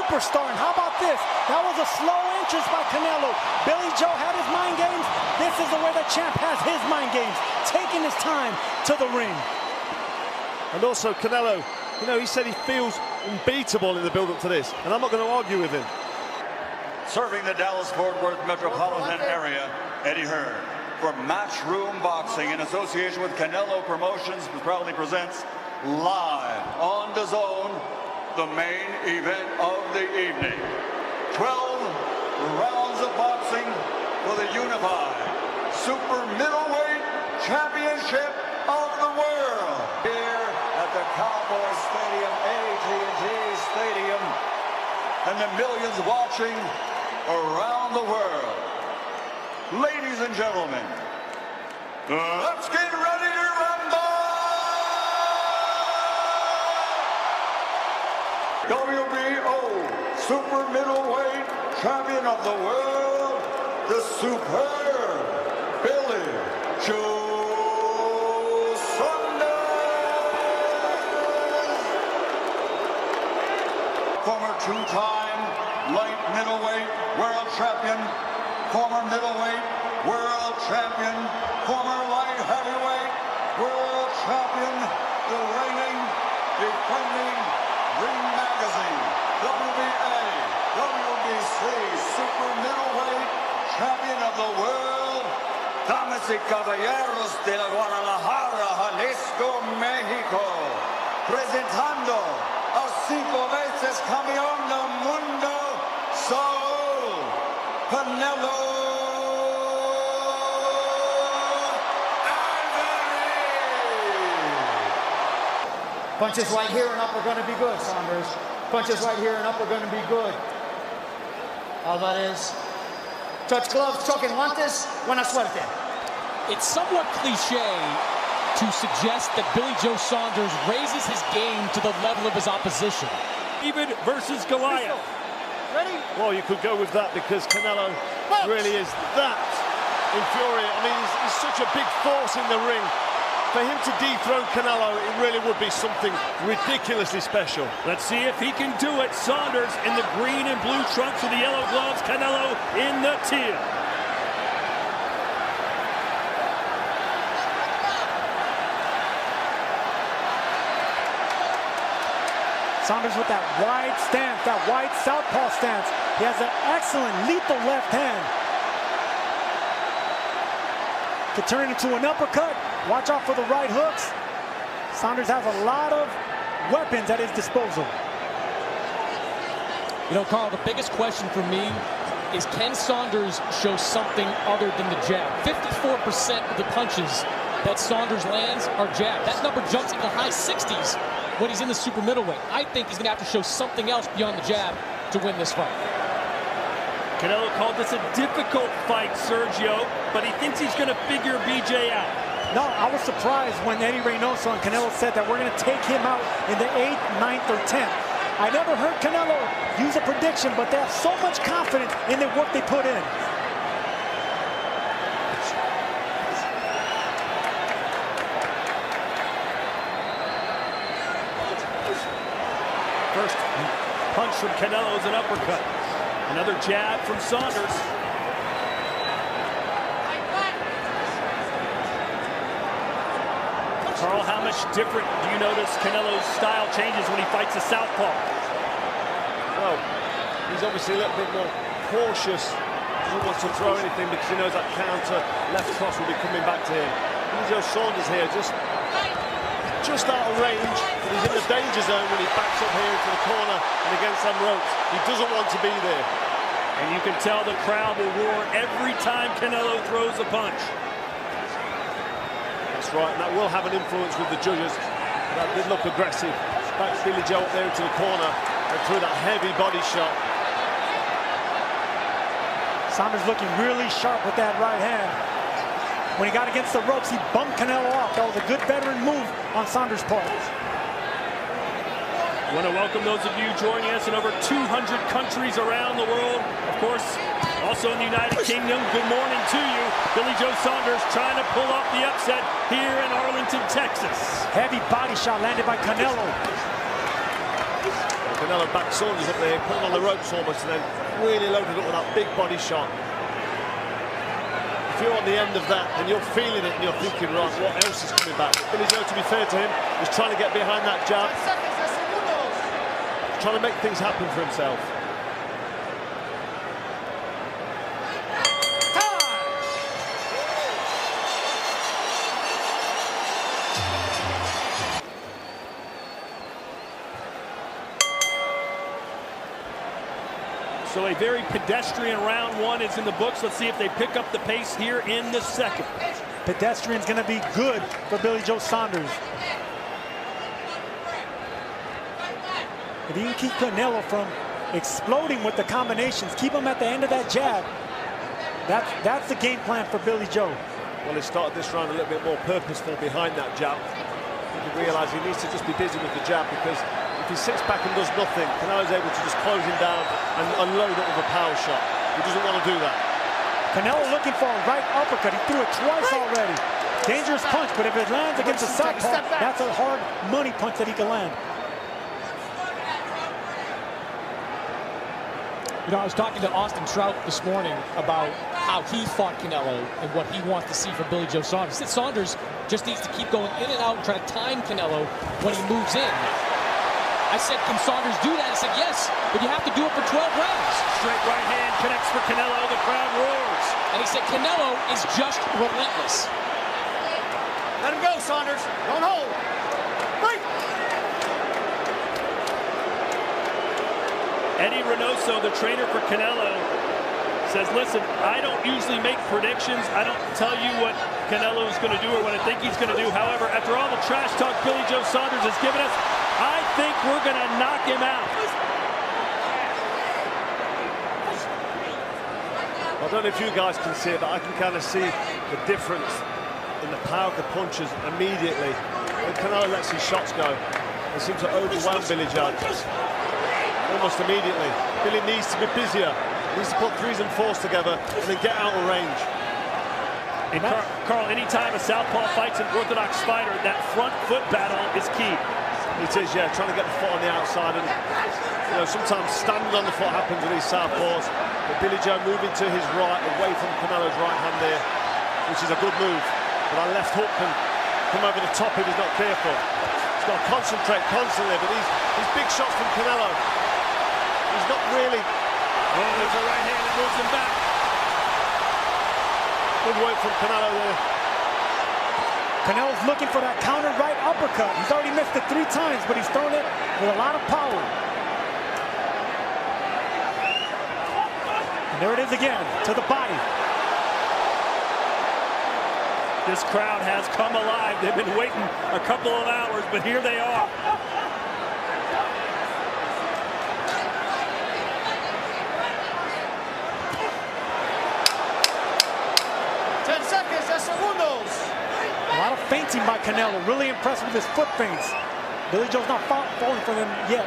superstar. And how about this? That was a slow entrance by Canelo. Billy Joe had his mind games. This is the way the champ has his mind games, taking his time to the ring. And also Canelo, you know, he said he feels unbeatable in the build-up to this, and I'm not going to argue with him. Serving the Dallas-Fort Worth metropolitan area, Eddie Hearn. For Matchroom Boxing, in association with Canelo Promotions, proudly presents live on DAZN the main event of the evening. 12 rounds of boxing for the unified super middleweight championship of the world. Here at the Cowboy Stadium, AT&T Stadium, and the millions watching around the world. Ladies and gentlemen, let's get ready to rumble! WBO super middleweight champion of the world, the superb Billy Joe Saunders. Former two-time light middleweight world champion, former middleweight world champion, former light heavyweight world champion, the reigning, defending Ring Magazine, WBA, WBC super middleweight champion of the world, damas y caballeros de la Guadalajara, Jalisco, México, presentando a 5 veces campeón del mundo, Saul Canelo Alvarez. Punches right here and up are going to be good, Saunders. Punches right here and up are going to be good. Alvarez. Touch gloves, choque guantes, buena suerte. It's somewhat cliche to suggest that Billy Joe Saunders raises his game to the level of his opposition. David versus Goliath. Ready? Well, you could go with that because Canelo really is that infuriating. I mean, he's such a big force in the ring. For him to dethrone Canelo, it really would be something ridiculously special. Let's see if he can do it. Saunders in the green and blue trunks with the yellow gloves. Canelo in the teal. Saunders with that wide stance, that wide southpaw stance. He has an excellent lethal left hand. Could turn it into an uppercut. Watch out for the right hooks. Saunders has a lot of weapons at his disposal. You know, Carl, the biggest question for me is, can Saunders show something other than the jab? 54% of the punches that Saunders lands are jab. That number jumps into the high 60s when he's in the super middleweight. I think he's going to have to show something else beyond the jab to win this fight. Canelo called this a difficult fight, Sergio, but he thinks he's going to figure BJ out. No, I was surprised when Eddie Reynoso and Canelo said that we're going to take him out in the 8th, 9th, or 10th. I never heard Canelo use a prediction, but they have so much confidence in the work they put in. First punch from Canelo is an uppercut. Another jab from Saunders. Carl, how much different do you notice Canelo's style changes when he fights a southpaw? Well, he's obviously a little bit more cautious. Doesn't want to throw anything because he knows that counter left cross will be coming back to him. Joe Saunders here just out of range, but he's in the danger zone when he backs up here into the corner and against some ropes. He doesn't want to be there. And you can tell the crowd will roar every time Canelo throws a punch. That's right, and that will have an influence with the judges. That did look aggressive. Backs Billy Joe up there into the corner and threw that heavy body shot. Saunders looking really sharp with that right hand. When he got against the ropes, he bumped Canelo off. That was a good veteran move on Saunders' part. I want to welcome those of you joining us in over 200 countries around the world. Of course, also in the United Kingdom, good morning to you. Billy Joe Saunders trying to pull off the upset here in Arlington, Texas. Heavy body shot landed by Canelo. Canelo backed Saunders up there, put him on the ropes almost, and then really loaded up with that big body shot. If you're on the end of that and you're feeling it and you're thinking, right, what else is coming back? Billy Joe, to be fair to him, is trying to get behind that jab, trying to make things happen for himself. So a very pedestrian round one is in the books. Let's see if they pick up the pace here in the second. Pedestrian's going to be good for Billy Joe Saunders. If he can keep Canelo from exploding with the combinations, keep him at the end of that jab, that's the game plan for Billy Joe. Well, he started this round a little bit more purposeful behind that jab. He realised he needs to just be busy with the jab, because if he sits back and does nothing, Canelo's able to just close him down and unload it with a power shot. He doesn't want to do that. Canelo looking for a right uppercut. He threw it twice already. Dangerous punch, but if it lands against a southpaw, that's a hard money punch that he can land. You know, I was talking to Austin Trout this morning about how he fought Canelo and what he wants to see from Billy Joe Saunders. He said Saunders just needs to keep going in and out and try to time Canelo when he moves in. I said, can Saunders do that? He said, yes, but you have to do it for 12 rounds. Straight right hand connects for Canelo. The crowd roars. And he said, Canelo is just relentless. Let him go, Saunders. Don't hold. Break. Eddie Reynoso, the trainer for Canelo, says, listen, I don't usually make predictions. I don't tell you what Canelo is going to do or what I think he's going to do. However, after all the trash talk Billy Joe Saunders has given us, I think we're going to knock him out. I don't know if you guys can see it, but I can kind of see the difference in the power of the punches immediately. When Canelo lets his shots go, they seem to overwhelm Billy Joe almost immediately. Billy needs to be busier. He needs to put 3s and 4s together and then get out of range. And Carl, anytime a southpaw fights an orthodox fighter, that front foot battle is key. It is, yeah, trying to get the foot on the outside, and you know, sometimes standing on the foot happens with these southpaws. But Billy Joe moving to his right, away from Canelo's right hand there, which is a good move. But that left hook can come over the top if he's not careful. He's got to concentrate constantly, but these big shots from Canelo, he's not really. Oh, there's a right hand that moves him back. Good work from Canelo there. Canelo's looking for that counter right uppercut. He's already missed it 3 times, but he's thrown it with a lot of power. And there it is again, to the body. This crowd has come alive. They've been waiting a couple of hours, but here they are. A lot of feinting by Canelo. Really impressed with his foot feints. Billy Joe's not falling for them yet.